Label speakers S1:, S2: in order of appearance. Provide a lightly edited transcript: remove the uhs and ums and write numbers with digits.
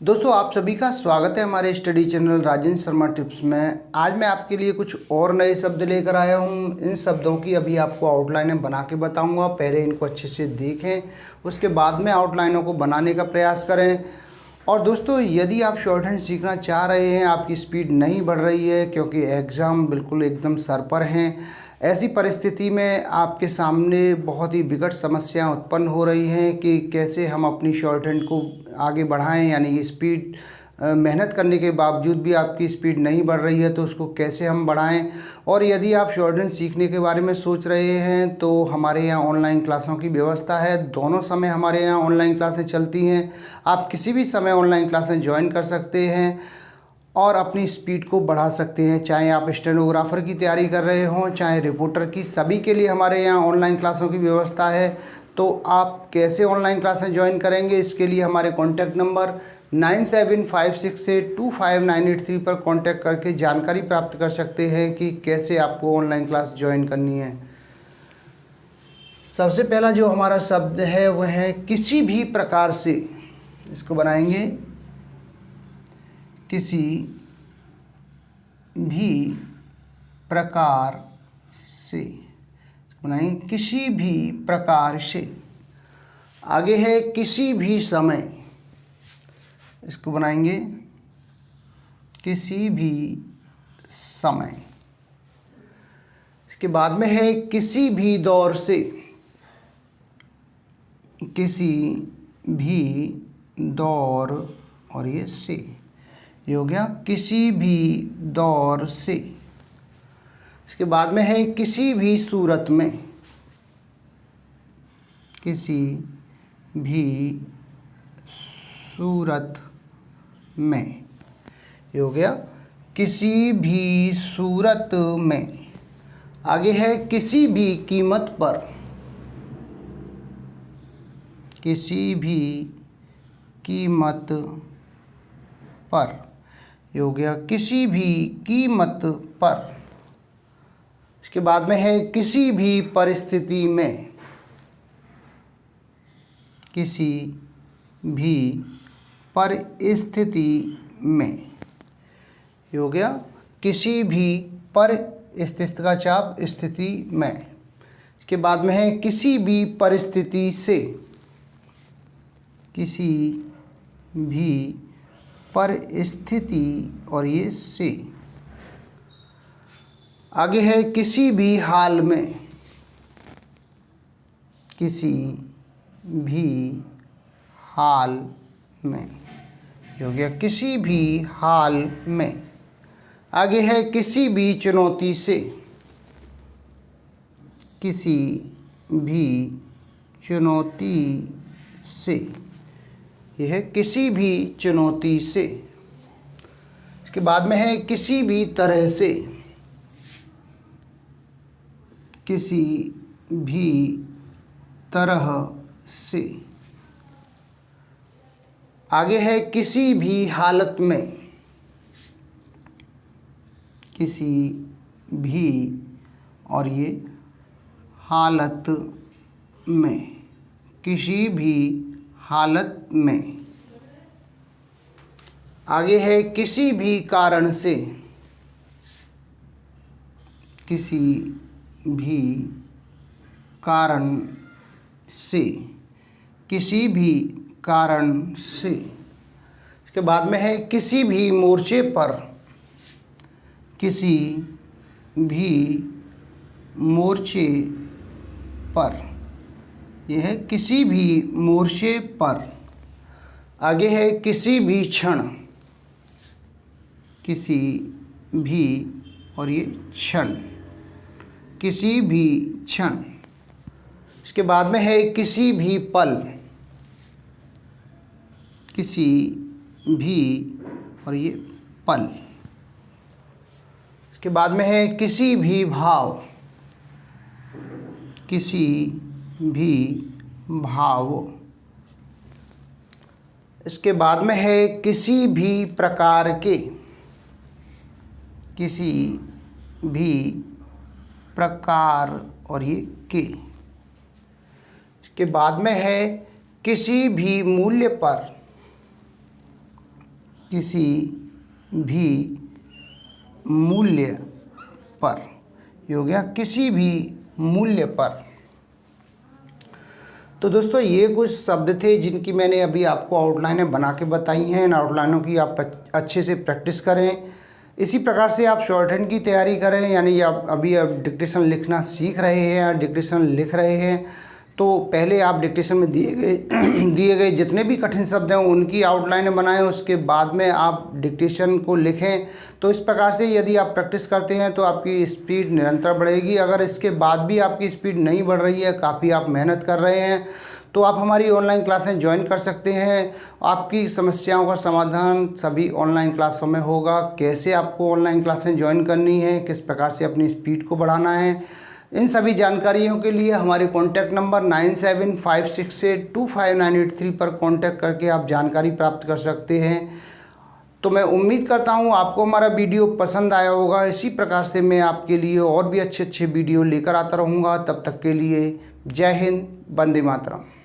S1: दोस्तों आप सभी का स्वागत है हमारे study channel Rajendra Sharma tips में। आज मैं आपके लिए कुछ और नए शब्द लेकर आया हूँ। इन शब्दों की अभी आपको आउटलाइनें बना के बताऊँगा। पहले इनको अच्छे से देखें, उसके बाद में आउटलाइनों को बनाने का प्रयास करें। और दोस्तों यदि आप शॉर्ट हैंड सीखना चाह रहे हैं, आपकी स्पीड नहीं बढ़ रही है क्योंकि एग्ज़ाम बिल्कुल एकदम सर पर हैं, ऐसी परिस्थिति में आपके सामने बहुत ही विकट समस्याएं उत्पन्न हो रही हैं कि कैसे हम अपनी शॉर्ट हैंड को आगे बढ़ाएं, यानी ये स्पीड मेहनत करने के बावजूद भी आपकी स्पीड नहीं बढ़ रही है तो उसको कैसे हम बढ़ाएं। और यदि आप शॉर्ट हैंड सीखने के बारे में सोच रहे हैं तो हमारे यहाँ ऑनलाइन क्लासों की व्यवस्था है। दोनों समय हमारे यहाँ ऑनलाइन क्लासें चलती हैं। आप किसी भी समय ऑनलाइन क्लासें ज्वाइन कर सकते हैं और अपनी स्पीड को बढ़ा सकते हैं। चाहे आप स्टेनोग्राफर की तैयारी कर रहे हों, चाहे रिपोर्टर की, सभी के लिए हमारे यहाँ ऑनलाइन क्लासों की व्यवस्था है। तो आप कैसे ऑनलाइन क्लासें ज्वाइन करेंगे, इसके लिए हमारे कॉन्टैक्ट नंबर 9756825983 पर कॉन्टैक्ट करके जानकारी प्राप्त कर सकते हैं कि कैसे आपको ऑनलाइन क्लास ज्वाइन करनी है। सबसे पहला जो हमारा शब्द है वह है किसी भी प्रकार से। इसको बनाएंगे किसी भी प्रकार से। बनाएंगे किसी भी प्रकार से। आगे है किसी भी समय। इसको बनाएंगे किसी भी समय। इसके बाद में है किसी भी दौर से। किसी भी दौर और ये से, ये हो गया किसी भी दौर से। इसके बाद में है किसी भी सूरत में। किसी भी सूरत में, ये हो गया किसी भी सूरत में। आगे है किसी भी कीमत पर। किसी भी कीमत पर, ये हो गया किसी भी कीमत पर। इसके बाद में है किसी भी परिस्थिति में। किसी भी परिस्थिति में, ये हो गया किसी भी परिस्थिति का चाप स्थिति में। इसके बाद में है किसी भी परिस्थिति से। किसी भी परिस्थिति और ये से। आगे है किसी भी हाल में। किसी भी हाल में, ये हो गया किसी भी हाल में। आगे है किसी भी चुनौती से। किसी भी चुनौती से, यह है किसी भी चुनौती से। इसके बाद में है किसी भी तरह से। किसी भी तरह से। आगे है किसी भी हालत में। किसी भी और ये हालत में। किसी भी हालत में। आगे है किसी भी कारण से। किसी भी कारण से। किसी भी कारण से। इसके बाद में है किसी भी मोर्चे पर। किसी भी मोर्चे पर, यह है किसी भी मोर्चे पर। आगे है किसी भी क्षण। किसी भी और ये क्षण। किसी भी क्षण। इसके बाद में है किसी भी पल। किसी भी और ये पल। इसके बाद में है किसी भी भाव। किसी भी भाव। इसके बाद में है किसी भी प्रकार के। किसी भी प्रकार और ये के। इसके बाद में है किसी भी मूल्य पर। किसी भी मूल्य पर, ये हो गया किसी भी मूल्य पर। तो दोस्तों ये कुछ शब्द थे जिनकी मैंने अभी आपको आउटलाइनें बना के बताई हैं। इन आउटलाइनों की आप अच्छे से प्रैक्टिस करें। इसी प्रकार से आप शॉर्ट हैंड की तैयारी करें, यानी आप अभी डिक्टेशन लिखना सीख रहे हैं या डिक्टेशन लिख रहे हैं, तो पहले आप डिक्टेशन में दिए गए जितने भी कठिन शब्द हैं उनकी आउटलाइनें बनाएं, उसके बाद में आप डिक्टेशन को लिखें। तो इस प्रकार से यदि आप प्रैक्टिस करते हैं तो आपकी स्पीड निरंतर बढ़ेगी। अगर इसके बाद भी आपकी स्पीड नहीं बढ़ रही है, काफ़ी आप मेहनत कर रहे हैं, तो आप हमारी ऑनलाइन क्लासें ज्वाइन कर सकते हैं। आपकी समस्याओं का समाधान सभी ऑनलाइन क्लासों में होगा। कैसे आपको ऑनलाइन क्लासें ज्वाइन करनी है, किस प्रकार से अपनी स्पीड को बढ़ाना है, इन सभी जानकारियों के लिए हमारे कॉन्टैक्ट नंबर 9756825983 पर कॉन्टैक्ट करके आप जानकारी प्राप्त कर सकते हैं। तो मैं उम्मीद करता हूँ आपको हमारा वीडियो पसंद आया होगा। इसी प्रकार से मैं आपके लिए और भी अच्छे अच्छे वीडियो लेकर आता रहूँगा। तब तक के लिए जय हिंद, वंदे मातरम।